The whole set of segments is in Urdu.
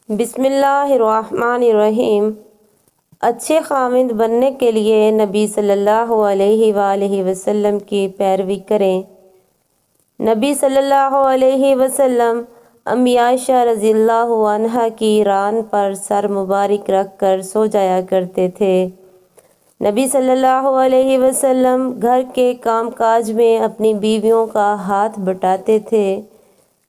بسم اللہ الرحمن الرحیم۔ اچھے خاوند بننے کے لیے نبی صلی اللہ علیہ وآلہ وسلم کی پیروی کریں۔ نبی صلی اللہ علیہ وسلم امی عائشہ رضی اللہ عنہا کی ران پر سر مبارک رکھ کر سو جایا کرتے تھے۔ نبی صلی اللہ علیہ وسلم گھر کے کام کاج میں اپنی بیویوں کا ہاتھ بٹاتے تھے۔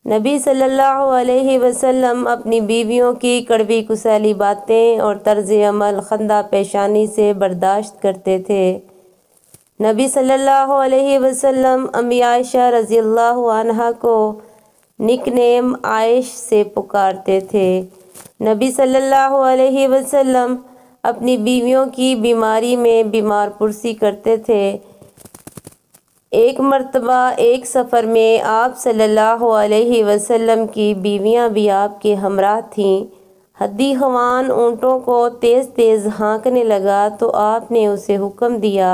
نبی صلی اللہ علیہ وسلم اپنی بیویوں کی کڑوی کسیلی باتیں اور طرز عمل خندہ پیشانی سے برداشت کرتے تھے۔ نبی صلی اللہ علیہ وسلم امی عائشہ رضی اللہ عنہا کو نک نیم عائش سے پکارتے تھے۔ نبی صلی اللہ علیہ وسلم اپنی بیویوں کی بیماری میں بیمار پرسی کرتے تھے۔ ایک مرتبہ ایک سفر میں آپ صلی اللہ علیہ وسلم کی بیویاں بھی آپ کے ہمراہ تھیں۔ حدی خوان اونٹوں کو تیز تیز ہانکنے لگا تو آپ نے اسے حکم دیا،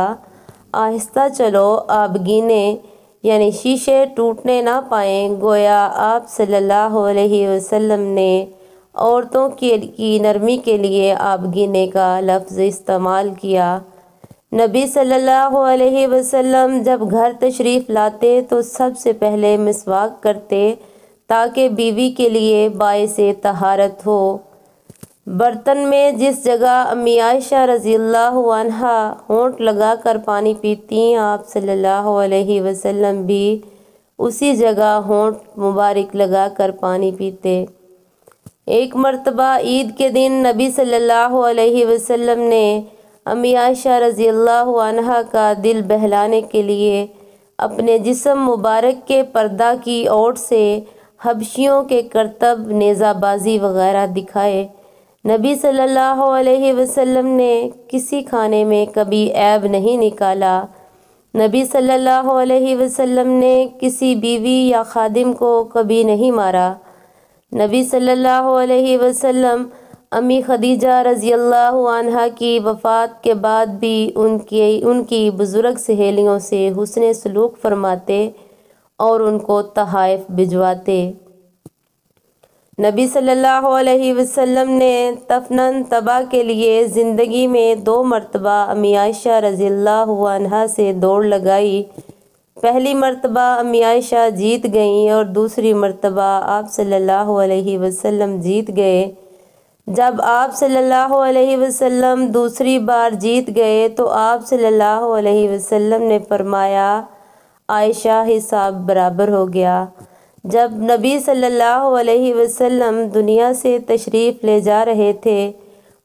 آہستہ چلو، آبگینے یعنی شیشے ٹوٹنے نہ پائیں۔ گویا آپ صلی اللہ علیہ وسلم نے عورتوں کی نرمی کے لیے آبگینے کا لفظ استعمال کیا۔ نبی صلی اللہ علیہ وسلم جب گھر تشریف لاتے تو سب سے پہلے مسواک کرتے تاکہ بیوی کے لیے باعث طہارت ہو۔ برتن میں جس جگہ امی عائشہ رضی اللہ عنہا ہونٹ لگا کر پانی پیتی، آپ صلی اللہ علیہ وسلم بھی اسی جگہ ہونٹ مبارک لگا کر پانی پیتے۔ ایک مرتبہ عید کے دن نبی صلی اللہ علیہ وسلم نے امی عائشہ رضی اللہ عنہا کا دل بہلانے کے لیے اپنے جسم مبارک کے پردہ کی اوٹ سے حبشیوں کے کرتب، نیزہ بازی وغیرہ دکھائے۔ نبی صلی اللہ علیہ وسلم نے کسی کھانے میں کبھی عیب نہیں نکالا۔ نبی صلی اللہ علیہ وسلم نے کسی بیوی یا خادم کو کبھی نہیں مارا۔ نبی صلی اللہ علیہ وسلم امی خدیجہ رضی اللہ عنہا کی وفات کے بعد بھی ان کی بزرگ سہیلیوں سے حسن سلوک فرماتے اور ان کو تحائف بھجواتے۔ نبی صلی اللہ علیہ وسلم نے تفنن تباہ کے لیے زندگی میں 2 مرتبہ امی عائشہ رضی اللہ عنہا سے دوڑ لگائی۔ پہلی مرتبہ امی عائشہ جیت گئیں اور دوسری مرتبہ آپ صلی اللہ علیہ وسلم جیت گئے۔ جب آپ صلی اللہ علیہ وسلم دوسری بار جیت گئے تو آپ صلی اللہ علیہ وسلم نے فرمایا، عائشہ حساب برابر ہو گیا۔ جب نبی صلی اللہ علیہ وسلم دنیا سے تشریف لے جا رہے تھے،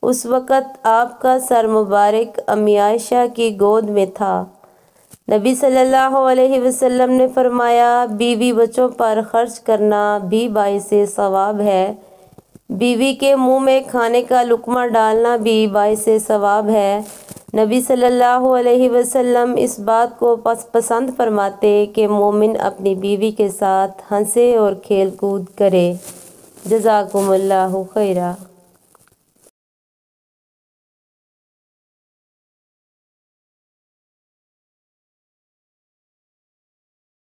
اس وقت آپ کا سر مبارک امی عائشہ کی گود میں تھا۔ نبی صلی اللہ علیہ وسلم نے فرمایا، بیوی بچوں پر خرچ کرنا بھی باعث ثواب ہے، بیوی کے منہ میں کھانے کا لقمہ ڈالنا بھی باعث ثواب ہے۔ نبی صلی اللہ علیہ وسلم اس بات کو پسند فرماتے کہ مومن اپنی بیوی کے ساتھ ہنسے اور کھیل کود کرے۔ جزاکم اللہ خیرا۔